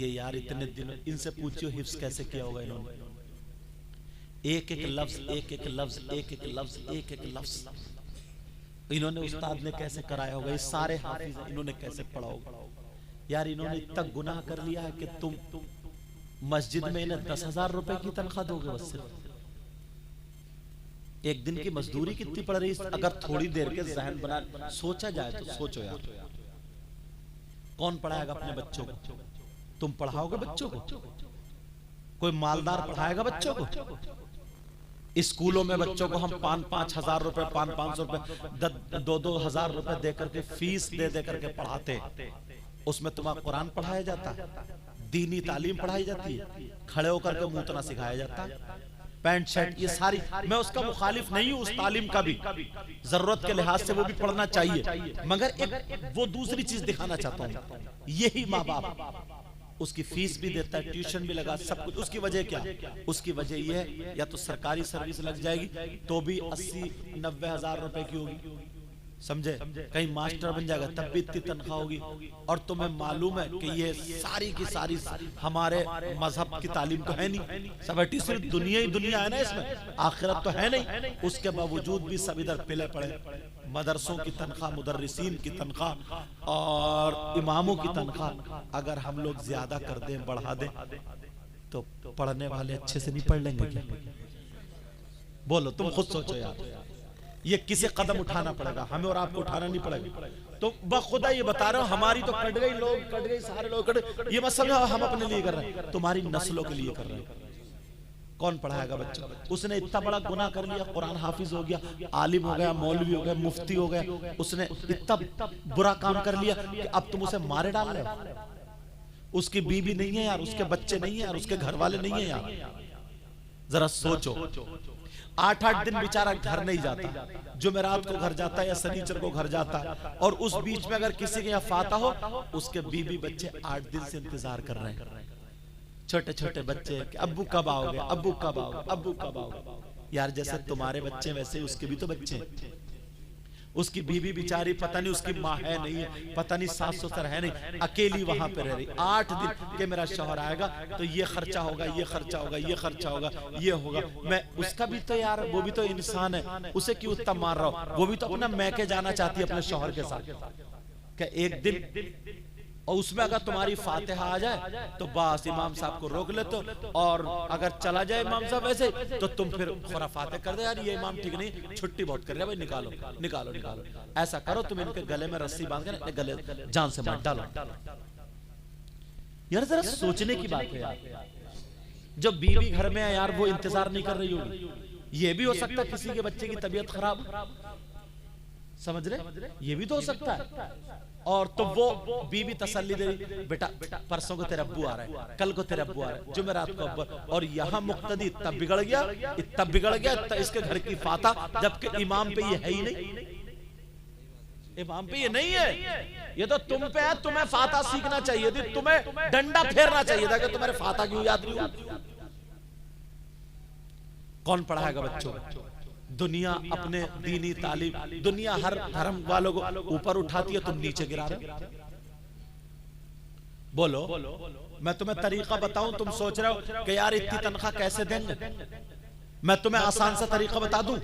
ये यार इतने दिन इनसे पूछियो हिफ्स कैसे किया होगा इन्होंने, एक एक लफ्ज एक एक लफ्ज एक एक लफ्ज एक एक लफ्ज इन्होंने उस्ताद ने कैसे कराया होगा, ये सारे हाफिज इन्होंने कैसे पढ़ा होगा। यार इन्होंने इतना गुनाह कर लिया है कि तुम मस्जिद में इन्हें 10,000 रुपए की तनख्वाह दोगे बस सिर्फ। एक दिन की मजदूरी कितनी पड़ रही है, अगर थोड़ी देर के जहन बना सोचा जाए तो सोचो यार, कौन पढ़ाएगा अपने बच्चों को? तुम पढ़ाओगे बच्चों को? कोई मालदार पढ़ाएगा बच्चों को? स्कूलों में बच्चों को हम 5-5 हजार रुपए 500 रुपए 2-2 हजार रुपए दे करके फीस दे करके पढ़ाते, उसमें तुम्हारा कुरान पढ़ाया जाता, दीनी तालीम पढ़ाई जाती है, खड़े होकर के मुंह तना सिखाया जाता, पैंट शर्ट ये सारी। मैं उसका मुखालिफ नहीं हूँ, उस तालीम का भी जरूरत के लिहाज से वो भी पढ़ना चाहिए, मगर एक वो दूसरी चीज दिखाना चाहता हूँ। यही माँ बाप उसकी फीस भी देता है, ट्यूशन भी लगा, सब कुछ। उसकी वजह क्या? उसकी वजह यह है या तो सरकारी सर्विस लग जाएगी तो भी 80-90 हजार रुपए की होगी, समझे? कहीं मास्टर बन जाएगा तब भी इतनी तनख्वाह होगी। और तुम्हें मालूम है कि ये सारी की सारी हमारे मजहब की तालीम तो है नहीं, सब हटी सिर्फ दुनिया ही दुनिया है ना, इसमें आखिरत तो है नहीं। उसके बावजूद भी सब इधर पिले पड़े। मदरसों की तनख्वाह, मुदर्रिसीन की तनख्वाह और इमामों की तनख्वाह अगर हम लोग ज्यादा कर दें, बढ़ा दें, तो पढ़ने वाले अच्छे से नहीं पढ़ लेंगे क्या? बोलो, तुम खुद सोचो यार। ये किसे कदम उठाना पड़ेगा, हमें और आपको उठाना नहीं पड़ेगा। तो बखुदा ये बता रहा हूं, हमारी तो कट गई, लोग कट गई, सारे लोग कट गए। ये मत समझो हम अपने लिए कर रहे हैं, तुम्हारी नस्लों के लिए कर रहे हैं। कौन पढ़ाएगा बच्चों? उसने इतना बड़ा गुनाह कर लिया, कुरान हाफिज हो गया, आलिम हो गया, मौलवी हो गया, मुफ्ती हो गया, उसने इतना बुरा काम कर लिया कि अब तुम उसे मारे डाल रहे हो। उसकी बीवी नहीं है यार, उसके बच्चे नहीं है यार, उसके घर वाले नहीं है यार। जरा सोचो, 8-8 दिन बेचारा घर नहीं जाता, जुमेरात को घर जाता है या शनिचर को घर जाता है, और उस बीच में अगर किसी के यहाँ फाता हो, उसके बीवी बच्चे 8 दिन से इंतजार कर रहे हैं। छोटे छोटे बच्चे, अब्बू कब आओगे, अब्बू कब आओगे, अब्बू कब आओगे। यार जैसे तुम्हारे बच्चे वैसे उसके भी तो बच्चे हैं। उसकी बीवी बेचारी, पता नहीं उसकी माँ है नहीं है, पता नहीं सास ससुर है नहीं, अकेली वहां पे रह रही। 8 दिन के मेरा शौहर आएगा तो ये खर्चा होगा, ये खर्चा होगा, ये खर्चा होगा, ये होगा। मैं उसका भी तो यार, वो भी तो इंसान है, उसे क्यों इतना मार रहा हूं? वो भी तो अपना मैके जाना चाहती है अपने शौहर के साथ। क्या एक दिन और उसमें अगर तुम्हारी फातिहा आ जाए तो बस इमाम साहब को रोक लेते हो, और अगर चला जाए इमाम साहब वैसे तो तुम फिर खुराफाते कर दे, यार ये इमाम ठीक नहीं, छुट्टी बहुत कर रहे भाई, निकालो निकालो निकालो। ऐसा करो, तुम इनके गले में रस्सी बांध कर गले जान से मार डालो। यार जरा सोचने की बात है यार, जब बीवी घर में है यार, वो इंतजार नहीं कर रही होगी। ये भी हो सकता है किसी के बच्चे की तबीयत खराब, समझ रहे, ये भी तो हो सकता है। और तो वो बीवी तसल्ली दे रही, बेटा परसों को तेरा अब्बू आ रहा है, कल को तेरा अब्बू आ रहा है, जुमेरात को अब्बू। और यहाँ मुक्तदी तब बिगड़ गया, तब बिगड़ गया इसके घर की फाता, जबकि इमाम पे ये है ही नहीं। इमाम पे ये नहीं है, ये तो तुम पे है। तुम्हें फाता सीखना चाहिए थी, तुम्हें डंडा फेरना चाहिए था कि तुम्हारे फाता क्यों याद नहीं हुआ। कौन पढ़ाएगा बच्चों को? दुनिया अपने दीनी तालीम, दुनिया हर धर्म वालों को ऊपर उठाती है, तुम नीचे गिरा रहे हो। बोलो, मैं तुम्हें तरीका बताऊं, तुम सोच रहे हो कि यार इतनी तनख्वाह कैसे देंगे। मैं तुम्हें आसान सा तरीका बता दूं,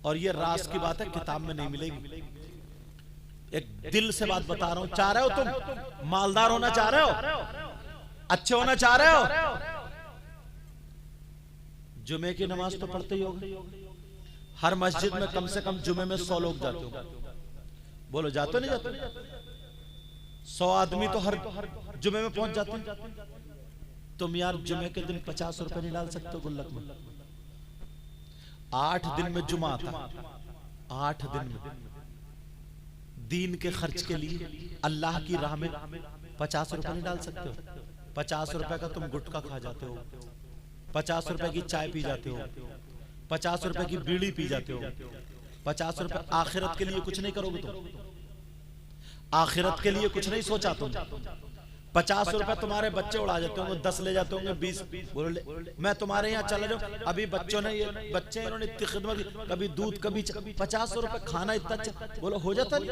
और ये राज की बात है, किताब में नहीं मिलेगी। एक दिल से बात बता रहा हूं। चाह रहे हो तुम मालदार होना, चाह रहे हो अच्छे होना, चाह रहे हो, जुमे की नमाज तो पढ़ते ही होगे। हर मस्जिद में कम से कम जुमे में 100 लोग जाते हो। बोलो जाते नहीं जाते? 100 आदमी तो हर जुमे में पहुंच जाते हैं। तुम यार जुमे के दिन 50 रुपए नहीं डाल सकते गुल्लक में? 8 दिन में जुमा आता, 8 दिन में दीन के खर्च के लिए अल्लाह की राह में 50 रुपए नहीं डाल सकते हो? 50 रुपए का तुम गुटखा खा जाते हो, 50 रुपए की चाय पी जाते हो, 50 रुपए की बीड़ी पी जाते हो, 50 रुपए। आखिरत के लिए कुछ नहीं करोगे तुम? आखिरत के लिए कुछ नहीं सोचा तुम? 50 रुपए तुम्हारे बच्चे उड़ा जाते होंगे, 10 ले जाते होंगे, 20 बोले मैं तुम्हारे यहाँ चला जाऊं, अभी बच्चों ने ये बच्चे इन्होंने इतनी खिदमत की, कभी दूध कभी 50 रुपए खाना इतना अच्छा, बोलो हो जाता नहीं?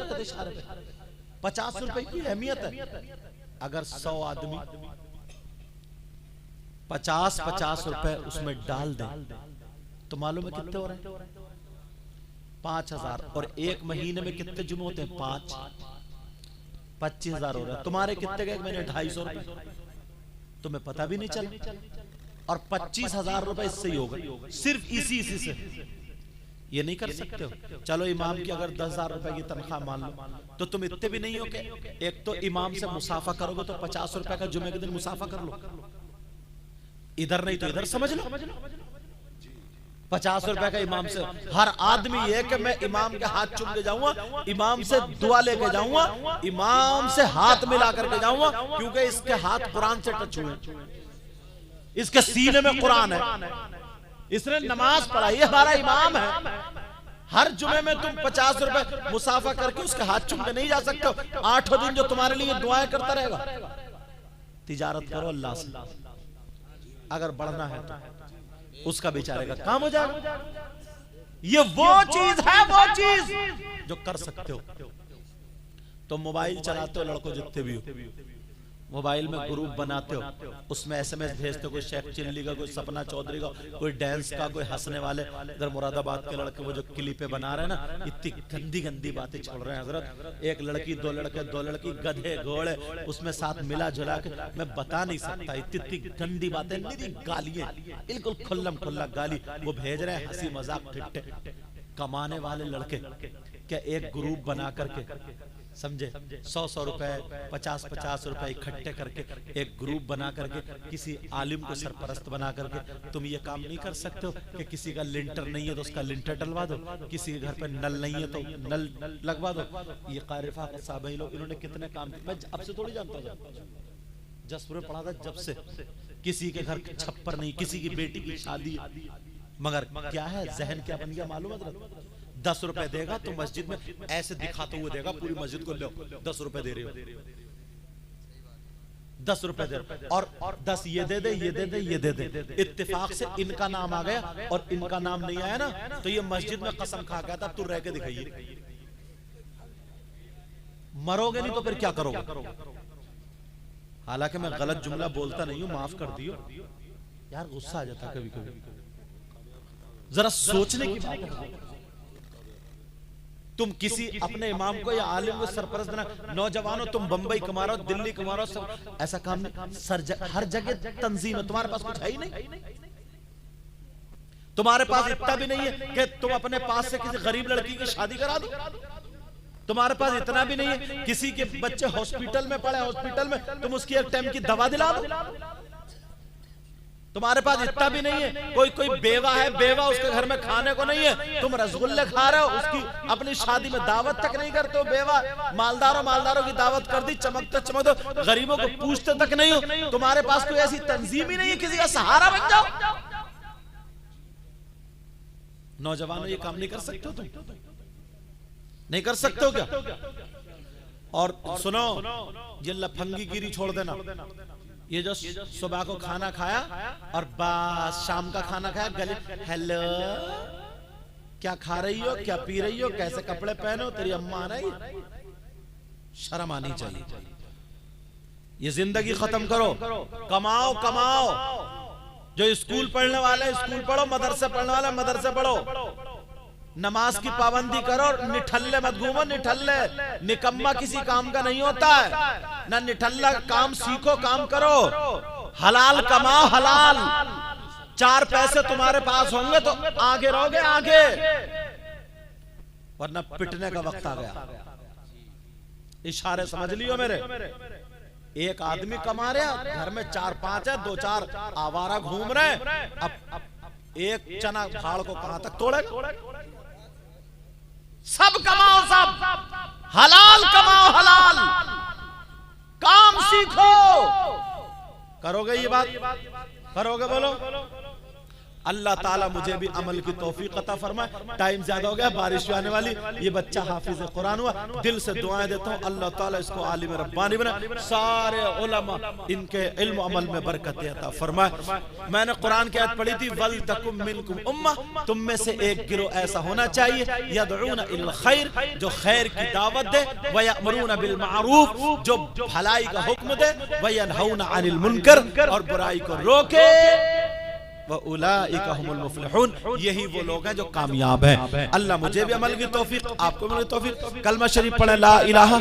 50 रुपए की अहमियत है। अगर 100 आदमी 50-50 रुपए उसमें डाल दे तो मालूम है कितने हो रहे हैं? 5000। और एक महीने में कितने जुमे होते हैं? 5, 25,000 हो रहा है। तुम्हारे कितने गए? मैंने 250 रुपए, तुम्हें पता भी नहीं चला। और 25,000 रुपए इससे ही होगा, सिर्फ इसी से। ये नहीं कर सकते हो। चलो इमाम की अगर 10,000 रुपए की तनख्वाह मान लो, तो तुम इतने भी नहीं हो कि एक तो इमाम से मुसाफा करोगे तो 50 रुपए का जुमे के दिन मुसाफा कर लो, इधर नहीं तो इधर समझ लो। 50 रुपए का इमाम से। हर आदमी ये कि मैं इमाम के हाथ चूम के जाऊंगा, इमाम से दुआ लेके जाऊंगा, इमाम से हाथ मिला करके जाऊंगा, क्योंकि इसके हाथ कुरान से टच हुए, इसके सीने में कुरान है, इसने नमाज पढ़ाई, हमारा इमाम है। हर जुमे में तुम 50 रुपए मुसाफा करके उसके हाथ चूम के नहीं जा सकते हो। 8 दिन जो तुम्हारे लिए दुआएं करता रहेगा। तिजारत करो अल्लाह से, अगर बढ़ना है तो उसका बेचारे का काम हो जाएगा। ये वो चीज है, वो चीज जो कर सकते हो। तो मोबाइल चलाते हो लड़कों जितने भी हो, मोबाइल में ग्रुप बनाते हो, उसमें SMS भेजते हो, कोई शेख चिल्ली का, कोई सपना चौधरी का, कोई डांस का, कोई हंसने वाले। इधर मुरादाबाद के लड़के वो जो क्लिपें बना रहे हैं ना, इतनी गंदी गंदी बातें छोड़ रहे हैं हजरत। एक लड़की, 2 लड़के, 2 लड़की, गधे घोड़े, उसमें साथ मिला जुला के मैं बता नहीं सकता, इतनी गंदी बातें, निरी गालियां, बिल्कुल खुल्लम खुल्ला गाली वो भेज रहे हैं। हंसी मजाक ठिट्ठे कमाने वाले लड़के क्या एक ग्रुप बना करके, समझे, 100-100 रुपए, 50-50 रुपए इकट्ठे करके एक ग्रुप बना करके किसी आलिम को सरपरस्त बना करके तुम ये काम नहीं कर सकते हो कि किसी का लिंटर नहीं है तो उसका लिंटर डलवा दो, किसी के घर पे नल नहीं है तो नल लगवा दो। ये कारिफा साहब लोग इन्होंने कितने काम किए, मैं अब से थोड़ी जानता था, जसपुर में पढ़ा था जब से। किसी के घर छप्पर नहीं, किसी की बेटी की शादी, मगर क्या है जहन क्या बन गया मालूम है? 10 रुपए देगा तो मस्जिद में ऐसे दिखाते हुए देगा, पूरी मस्जिद को लो 10 रुपए दे रहे हो, 10 रुपए दे रहे, और 10 ये दे दे, ये दे दे, ये दे दे। इत्तेफाक से इनका नाम आ गया और इनका नाम नहीं आया ना, तो ये मस्जिद में कसम खा गया था तू रह के दिखाइए, मरोगे नहीं तो फिर क्या करोगे? हालांकि मैं गलत जुमला बोलता नहीं हूं, माफ कर दियो यार, गुस्सा आ जाता कभी कभी। जरा सोचने की बात है। तुम किसी अपने इमाम को या आलिम को सरपरस्त बना, नौजवानों तुम बंबई कमा रहे हो, दिल्ली कमा रहे हो, सब ऐसा काम नहीं। हर जगह तंजीम है, तुम्हारे पास कुछ है ही नहीं। तुम्हारे पास इतना भी नहीं है कि तुम अपने पास से किसी गरीब लड़की की शादी करा दो। तुम्हारे पास इतना भी नहीं है किसी के बच्चे हॉस्पिटल में पड़े, हॉस्पिटल में तुम उसकी एक टाइम की दवा दिला दो। तुम्हारे पास इतना भी नहीं है, कोई बेवा है, बेवा उसके घर में खाने को नहीं है, तुम रसगुल्ले खा रहे हो, उसकी अपनी शादी में दावत तक नहीं करते हो। बेवा मालदारों की दावत कर दी, चमकते गरीबों को पूछते तक नहीं हो। तुम्हारे पास कोई ऐसी तंजीम ही नहीं है, किसी का सहारा बन जाओ। नौजवानों ये काम नहीं कर सकते हो, तुम नहीं कर सकते हो क्या? और सुनो, ये लफंगी गिरी छोड़ देना। ये जो सुबह को खाना खाया और बस शाम का खाना खाया, गले हेलो क्या खा रही हो, क्या पी रही हो, कैसे कपड़े पहनो, तेरी अम्मा नहीं, शर्म आनी चाहिए। ये जिंदगी खत्म करो, कमाओ कमाओ। जो स्कूल पढ़ने वाले स्कूल पढ़ो, मदरसे पढ़ने वाले मदरसे पढ़ो, नमाज की पाबंदी करो, निठल्ले मत घूमो। निठल्ले निकम्मा किसी काम का नहीं होता है ना, निठल्ला काम सीखो, काम करो, हलाल कमाओ, हलाल। 4 पैसे तुम्हारे पास होंगे तो आगे रहोगे, आगे, वरना पिटने का वक्त आ गया। इशारे समझ लियो मेरे। एक आदमी कमा रहा, घर में 4-5 है, 2-4 आवारा घूम रहे, अब एक चना फाड़ को कहां तक तोड़ेगा? सब कमाओ, सब हलाल कमाओ, हलाल काम सीखो। करोगे ये बात? करोगे? बोलो अल्लाह ताला मुझे भी अमल की तौफीक अता फरमाए। टाइम ज्यादा हो गया, बारिश भी आने वाली। ये बच्चा हाफिज कुरान हुआ, दिल से दुआएं देता हूँ अल्लाह ताला इसको आलिम रब्बानी बनाए, सारे उलमा इनके इल्म अमल में बरकत अता फरमाए। मैंने कुरान की आयत पढ़ी थी, वल तकुम मिनकुम उम्मा, तुम में से एक गिरोह ऐसा होना चाहिए, यदऊना इल खैर, जो खैर की दावत दे, व यअमुरूना बिल मारूफ, जो भलाई का हुक्म दे, व यनहौना अनिल मुनकर, और बुराई को रोके, व उलाइका हुमुल मुफ्लिहून, यही वो लोग हैं जो कामयाब हैं। अल्लाह मुझे भी अमल की तौफीक, आपको भी तौफीक। कलमा शरीफ पढ़े, ला इलाहा